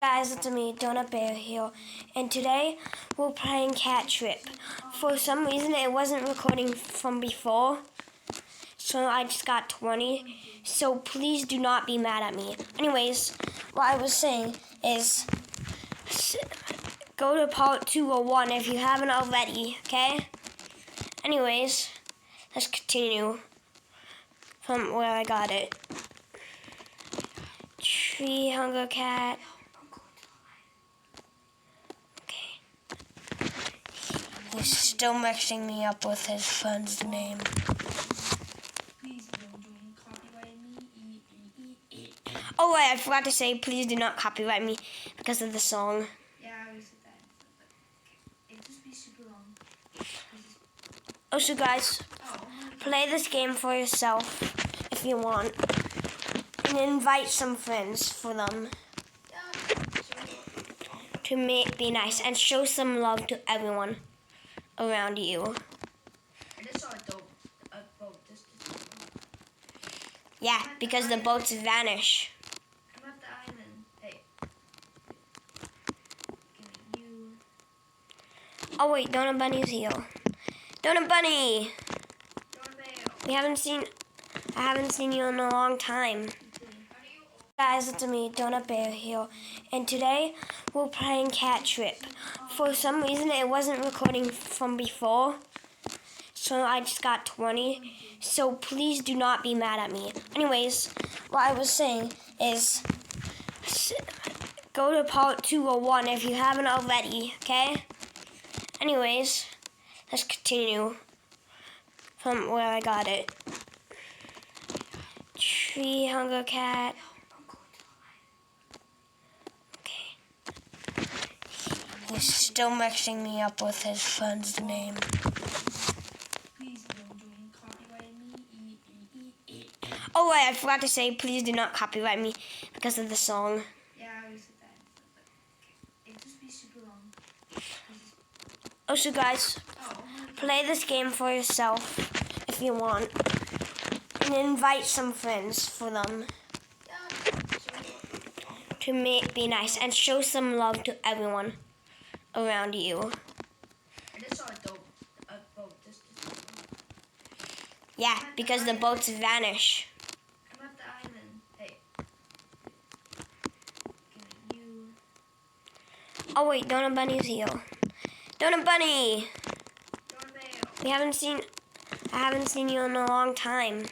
Guys, it's me, Donut Bear here, and today we're playing Cat Trip. For some reason, it wasn't recording from before, so I just got 20. So please do not be mad at me. Anyways, what I was saying is go to part 2 or 1 if you haven't already, okay? Anyways, let's continue from where I got it. Tree Hunger Cat. He's still mixing me up with his friend's name. Oh wait, I forgot to say, please do not copyright me because of the song. Yeah, I already said that, but it'll just be super long. Also guys, play this game for yourself if you want. And invite some friends for them to be nice and show some love to everyone around you. I just saw a boat. Yeah, because the boats vanish. I'm at the island. Hey. Give me you. Oh wait, Donut Bunny's here. Donut Bunny! I haven't seen you in a long time. Guys, it's me, Donut Bear here, and today we're playing Cat Trip. For some reason, it wasn't recording from before, so I just got 20. So please do not be mad at me. Anyways, what I was saying is go to part 2 or 1 if you haven't already, okay? Anyways, let's continue from where I got it. Tree Hunger Cat. He's still mixing me up with his friend's name. Oh wait, I forgot to say, please do not copyright me because of the song. Yeah, I already said that, but it'll just be super long. Also guys, play this game for yourself if you want. And invite some friends for them to be nice and show some love to everyone around you. I just saw a boat. Yeah, because the boats vanish. I'm at the island. Hey. Give me you. Oh wait, Donut Bunny's here. Donut Bunny! I haven't seen you in a long time.